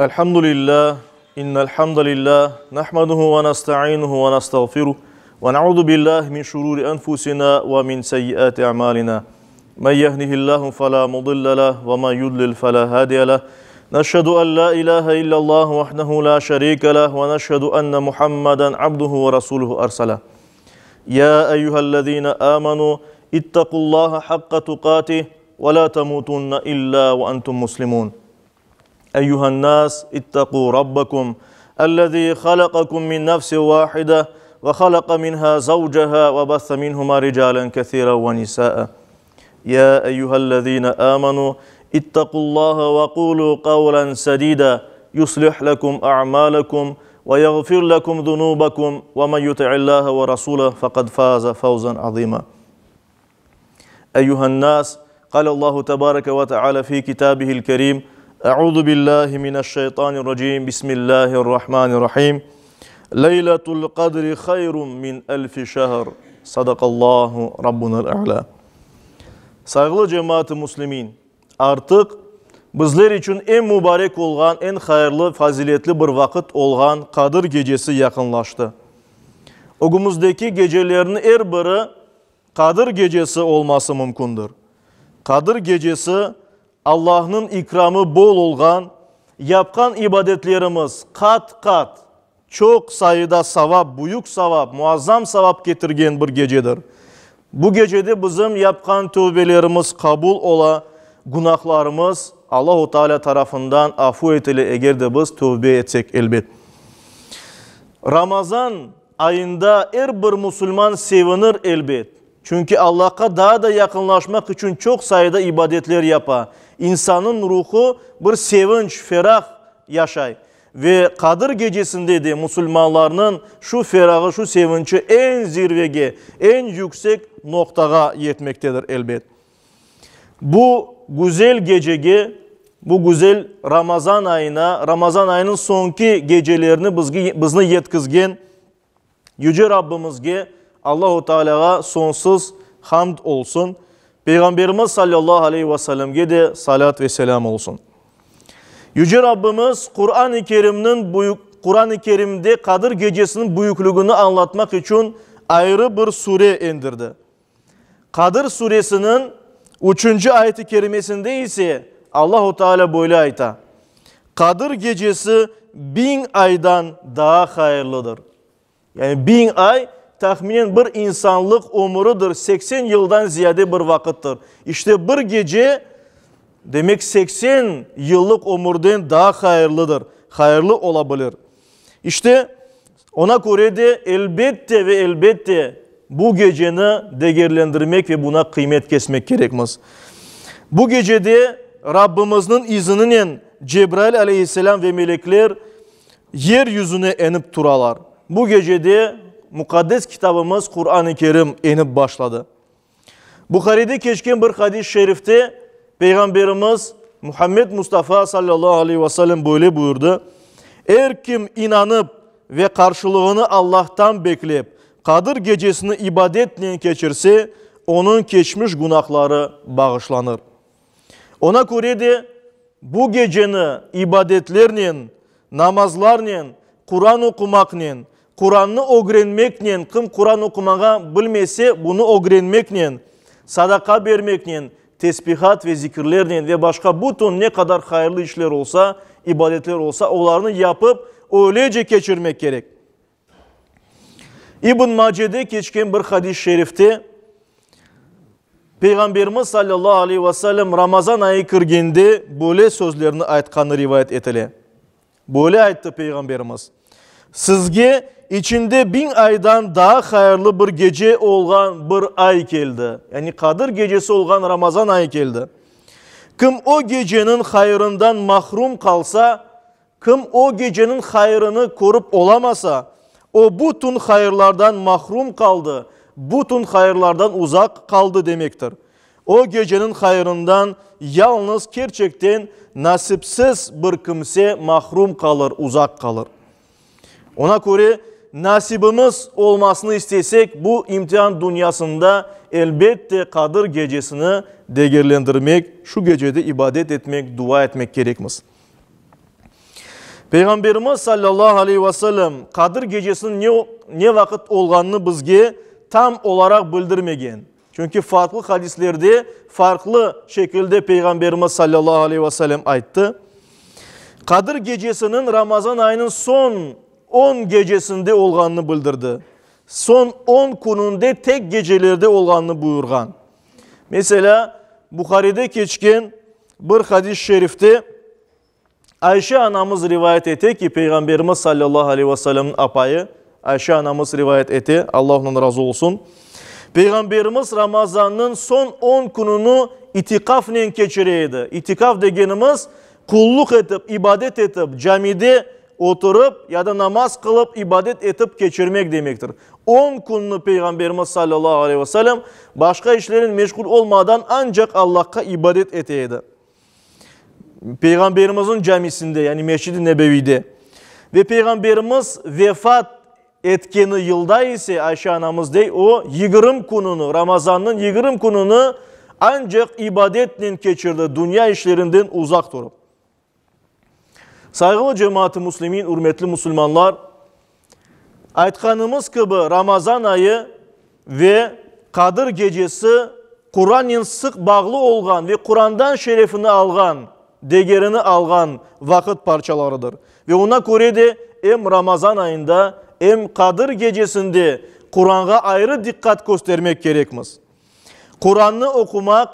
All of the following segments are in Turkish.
Elhamdülillah, innel hamdalillah, nahmaduhu ve nesta'inuhu ve nestağfiruh ve na'udhu billahi min şururi enfusina ve min seyyiati a'malina. Men yehdihillahu fela mudille leh ve men yudlil fela hadiye leh. Neşhedü en la ilahe illallah vahdehu la şerike leh ve neşhedü enne Muhammeden abduhu ve resuluhu ersele. Ya eyyühellezine amenu ittakullaha hakka tukatih ve la temutunne illa ve entum muslimun. أيها الناس اتقوا ربكم الذي خلقكم من نفس واحدة وخلق منها زوجها وبث منهما رجالا كثيرا ونساء يا أيها الذين آمنوا اتقوا الله وقولوا قولا سديدا يصلح لكم أعمالكم ويغفر لكم ذنوبكم ومن يطع الله ورسوله فقد فاز فوزا عظيما أيها الناس قال الله تبارك وتعالى في كتابه الكريم أعوذ بالله من الشيطان الرجيم بسم الله الرحمن الرحيم ليلة القدر خير من ألف شهر صدق الله ربنا الأعلى. Saygılı cemaat-i muslimin, artık bizler için en mübarek olgan, en hayırlı, faziletli bir vakit olgan Kadir gecesi yakınlaştı. Ogumuzdaki gecelerin her biri Kadir gecesi olması mümkündür. Kadir gecesi Allah'ın ikramı bol olgan, yapkan ibadetlerimiz kat kat, çok sayıda savap, büyük savap, muazzam savap getirgen bir gecedir. Bu gecede bizim yapkan tövbelerimiz kabul ola, günahlarımız Allah-u Teala tarafından afu etili eğer de biz tövbe etsek elbet. Ramazan ayında her bir Müslüman sevinir elbet. Çünkü Allah'a daha da yakınlaşmak için çok sayıda ibadetler yapar. İnsanın ruhu bir sevinç, ferah yaşay. Ve Kadir gecesinde de Müslümanların şu ferahı, şu sevinci en zirvege, en yüksek noktaya yetmektedir elbet. Bu güzel gecege, bu güzel Ramazan ayına, Ramazan ayının sonki gecelerini bizni yetkizgen Yüce Rabbimizge, Allah-u Teala'ya sonsuz hamd olsun. Peygamberimiz sallallahu aleyhi ve sellem'e de salat ve selam olsun. Yüce Rabbimiz Kur'an-ı Kerim'de Kadir gecesinin büyüklüğünü anlatmak için ayrı bir sure indirdi. Kadir suresinin 3. ayet-i kerimesinde ise Allah-u Teala böyle ayta. Kadir gecesi 1000 aydan daha hayırlıdır. Yani 1000 ay tahminen bir insanlık umurudur. 80 yıldan ziyade bir vakittir. İşte bir gece demek 80 yıllık umurdan daha hayırlıdır. Hayırlı olabilir. İşte ona göre de elbette ve elbette bu geceni değerlendirmek ve buna kıymet kesmek gerekmez. Bu gecede Rabbimizin izniyle Cebrail aleyhisselam ve melekler yeryüzüne inip duralar. Bu gecede mukaddes kitabımız Kur'an-ı Kerim inip başladı. Bukhari'de geçen bir hadis-i şerifte Peygamberimiz Muhammed Mustafa sallallahu aleyhi ve sellem böyle buyurdu. Eğer kim inanıp ve karşılığını Allah'tan bekleyip Kadir gecesini ibadetle geçirse onun geçmiş günahları bağışlanır. Ona göre de bu geceni ibadetlerle, namazlarla, Kur'an okumakla, Kur'an'ı öğrenmekle, kim Kur'an okumağa bilmese bunu öğrenmekle, sadaka vermekle, tesbihat ve zikirlerle ve başka bütün ne kadar hayırlı işler olsa, ibadetler olsa onlarını yapıp öylece geçirmek gerek. İbn Mace'de geçen bir hadis-i şerifte Peygamberimiz sallallahu aleyhi ve sellem Ramazan ayı kirgende böyle sözlerini aytkanı rivayet etili. Böyle ayttı Peygamberimiz. Sizge içinde 1000 aydan daha hayırlı bir gece olgan bir ay geldi. Yani Kadir gecesi olgan Ramazan ayı geldi. Kim o gecenin hayrından mahrum kalsa, kim o gecenin hayrını korup olamasa, o bütün hayırlardan mahrum kaldı. Bütün hayırlardan uzak kaldı demektir. O gecenin hayrından yalnız gerçekten nasipsiz bir kimse mahrum kalır, uzak kalır. Ona göre nasibimiz olmasını istesek bu imtihan dünyasında elbette Kadir gecesini değerlendirmek, şu gecede ibadet etmek, dua etmek gerekmez. Peygamberimiz sallallahu aleyhi ve sellem Kadir gecesinin ne vakit olganını bizge tam olarak bildirmegen. Çünkü farklı hadislerde farklı şekilde Peygamberimiz sallallahu aleyhi ve sellem ayttı. Kadir gecesinin Ramazan ayının son 10 gecesinde olganını bildirdi. Son 10 kununda tek gecelerde olganını buyurgan. Mesela Bukhari'de geçken bir hadis-i şerifte Ayşe anamız rivayet etti ki Peygamberimiz sallallahu aleyhi ve sellem'in apayı Ayşe anamız rivayet etti. Allah ondan razı olsun. Peygamberimiz Ramazan'ın son 10 gününü itikafla geçireydi. İtikaf degenimiz kulluk edip, ibadet edip, camide oturup ya da namaz kılıp, ibadet edip geçirmek demektir. 10 gününü Peygamberimiz sallallahu aleyhi ve sellem başka işlerin meşgul olmadan ancak Allah'a ibadet eteydi. Peygamberimizin camisinde yani Mescid-i Nebevi'de. Ve Peygamberimiz vefat etkeni yılda ise Ayşe anamız dey o 20 gününü, Ramazan'ın 20 gününü ancak ibadetle geçirdi. Dünya işlerinden uzak durup. Saygılı cemaat-i muslimin, hürmetli Müslümanlar, aytkanımız gibi Ramazan ayı ve Kadir gecesi Kur'an'ın sık bağlı olgan ve Kur'an'dan şerefini algan, değerini algan vakit parçalarıdır. Ve ona göre de hem Ramazan ayında hem Kadir gecesinde Kur'an'a ayrı dikkat göstermek gerekmez. Kur'an'ı okumak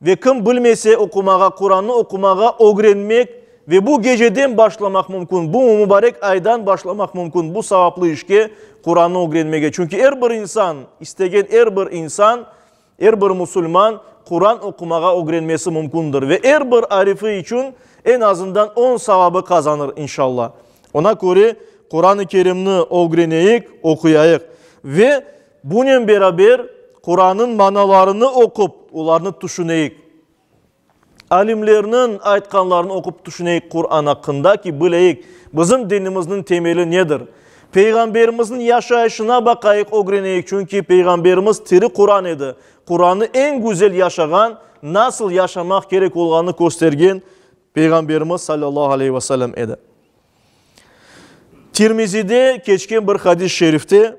ve kim bilmese okumağa, Kur'an'ı okumağa öğrenmek ve bu geceden başlamak mümkün. Bu mübarek aydan başlamak mümkün. Bu sevaplı işke Kur'an'ı öğrenmeye. Çünkü her bir insan, istegen her bir insan, her bir Müslüman Kur'an okumağa öğrenmesi mümkündür. Ve her bir arifi için en azından 10 sevabı kazanır inşallah. Ona göre Kur'an-ı Kerim'ni öğreneyik, okuyayık. Ve bununla beraber Kur'an'ın manalarını okup, onlarını düşüneyik. Alimlerinin aytkanlarını okup düşüneyik Kur'an hakkında ki bileyik bizim dinimizin temeli nedir? Peygamberimizin yaşayışına bakayık, öğreneyik. Çünkü Peygamberimiz tiri Kur'an idi. Kur'an'ı en güzel yaşayan, nasıl yaşamak gerek olduğunu göstergen Peygamberimiz sallallahu aleyhi ve sellem idi. Tirmizi'de geçken bir hadis-i şerifte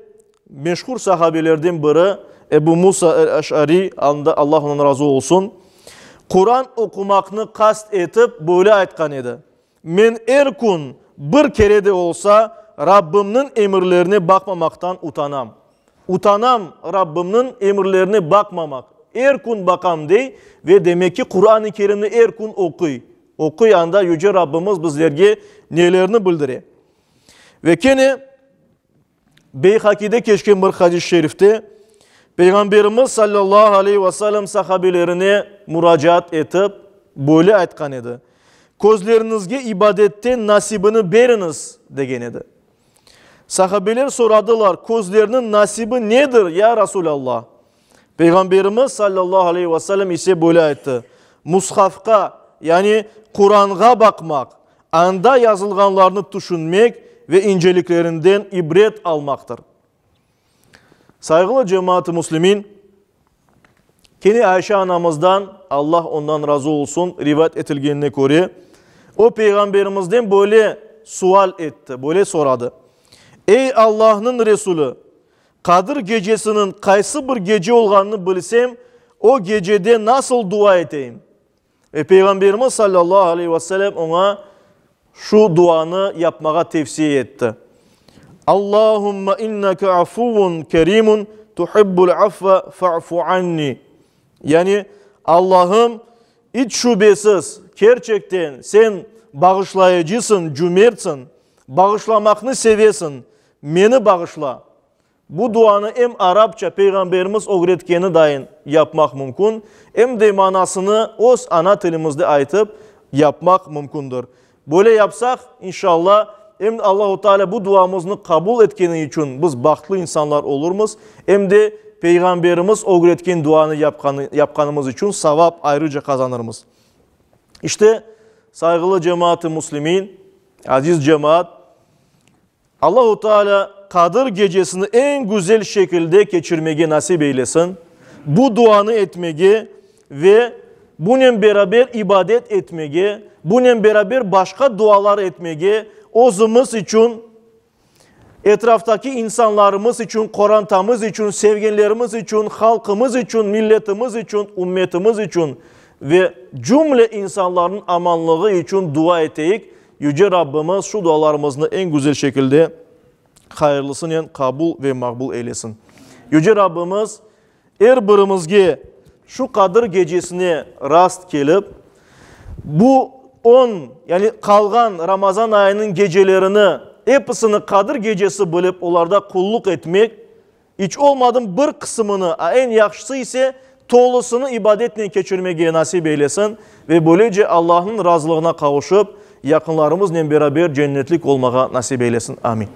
meşhur sahabelerden biri Ebu Musa el-Eş'ari, Allah ondan razı olsun, Kur'an okumakını kast etip böyle aytkan edi. Men her gün bir kere de olsa Rabbimin emirlerine bakmamaktan utanam. Utanam Rabbimin emirlerine bakmamak. Her gün bakam dey ve demek ki Kur'an-ı Kerim'i her gün okuy. Okuyanda Yüce Rabbimiz bizlerge nelerini bildiriyor. Ve kene Beyhaki'de geçken bir hadis-i şerifte Peygamberimiz sallallahu aleyhi ve sellem sahabelerine müracaat etip böyle aytkan edi. Közlerinizge ibadette nasibini beriniz degen edi. Sahabeler soradılar, közlerinin nasibi nedir ya Resulallah? Peygamberimiz sallallahu aleyhi ve sellem ise böyle ayttı. Mushafka yani Kur'an'a bakmak, anda yazılganlarını düşünmek ve inceliklerinden ibret almaktır. Saygılı cemaat-i muslimin, kene Ayşe anamızdan Allah ondan razı olsun rivayet etilgenine göre o peygamberimizden böyle sual etti, böyle soradı. Ey Allah'ın Resulü, Kadir gecesinin kaysı bir gece olganını bilsem o gecede nasıl dua edeyim? Ve Peygamberimiz sallallahu aleyhi ve sellem ona şu duanı yapmağa tavsiye etti. Allahümme inneke afuvun kerimun tuhibbul affa fa'fu anni. Yani Allah'ım hiç şüphesiz gerçekten sen bağışlayıcısın, cömertsin, bağışlamakını seviyorsun, beni bağışla. Bu duanı hem Arapça Peygamberimiz öğretkeni dahin yapmak mümkün, hem de manasını öz ana dilimizde aytıp yapmak mümkündür. Böyle yapsak inşallah hem Allah-u Teala bu duamızı kabul etkeni için biz bahtlı insanlar oluruz, hem de Peygamberimiz öğretken duanı yapkanımız için savap ayrıca kazanırız. İşte saygılı cemaat-i muslimin, aziz cemaat, Allah-u Teala Kadir gecesini en güzel şekilde geçirmeyi nasip eylesin. Bu duanı etmeyi ve bununla beraber ibadet etmeyi, bununla beraber başka dualar etmeyi, özümüz için, etraftaki insanlarımız için, korantamız için, sevgililerimiz için, halkımız için, milletimiz için, ümmetimiz için ve cümle insanların amanlığı için dua ettik. Yüce Rabbimiz şu dualarımızı en güzel şekilde hayırlısını kabul ve makbul eylesin. Yüce Rabbimiz her birimizge şu Kadir gecesine rast gelip bu 10 yani kalgan Ramazan ayının gecelerini hepsini Kadir gecesi bilip onlarda kulluk etmek, hiç olmadan bir kısmını en yakışısı ise toğlusunu ibadetle geçirmeye nasip eylesin ve böylece Allah'ın razılığına kavuşup yakınlarımızla beraber cennetlik olmaya nasip eylesin. Amin.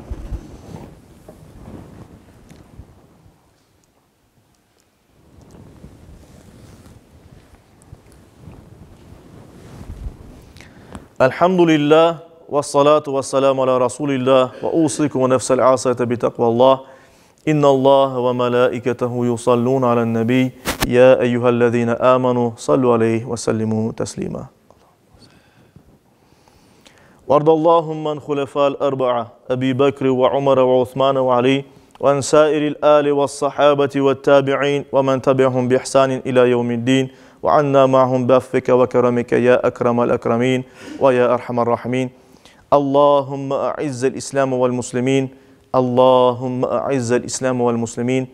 Elhamdülillah ve salatu ve selamu ala Resulillah ve usikum ve nefsel asayete bi takvallah. İnna Allah ve melaiketehu yusallun alen nebi. Ya eyyühellezine amanu sallu aleyhi ve sellimu teslima. Vardallahum men hulefal erba'a Ebi Bekri ve Umar ve Uthman ve Ali ve en sairil ali ve sahabeti ve tabi'in ve men tabi'ahum bi ihsanin ila yevmiddin. وعنا معهم بأفك وكرمك يا أكرم الأكرمين ويا أرحم الراحمين. اللهم أعز الإسلام والمسلمين. اللهم أعز الإسلام والمسلمين.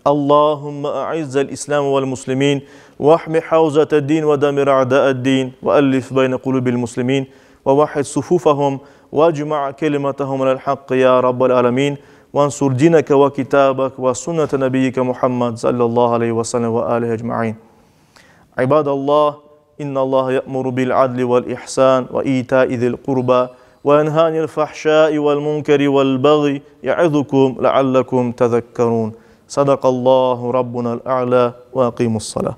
اللهم أعز الإسلام والمسلمين واحم حوزة الدين ودمر أعداء الدين وألف بين قلوب المسلمين ووحد صفوفهم واجمع كلمتهم على الحق يا رب العالمين وانصر دينك وكتابك وسنة نبيك محمد صلى الله عليه وسلم وآله أجمعين. عباد الله إن الله يأمر بالعدل والإحسان وإيتاء ذي القربى وينهى عن الفحشاء والمنكر والبغي يعظكم لعلكم تذكرون. صدق الله ربنا الأعلى وأقيموا الصلاة.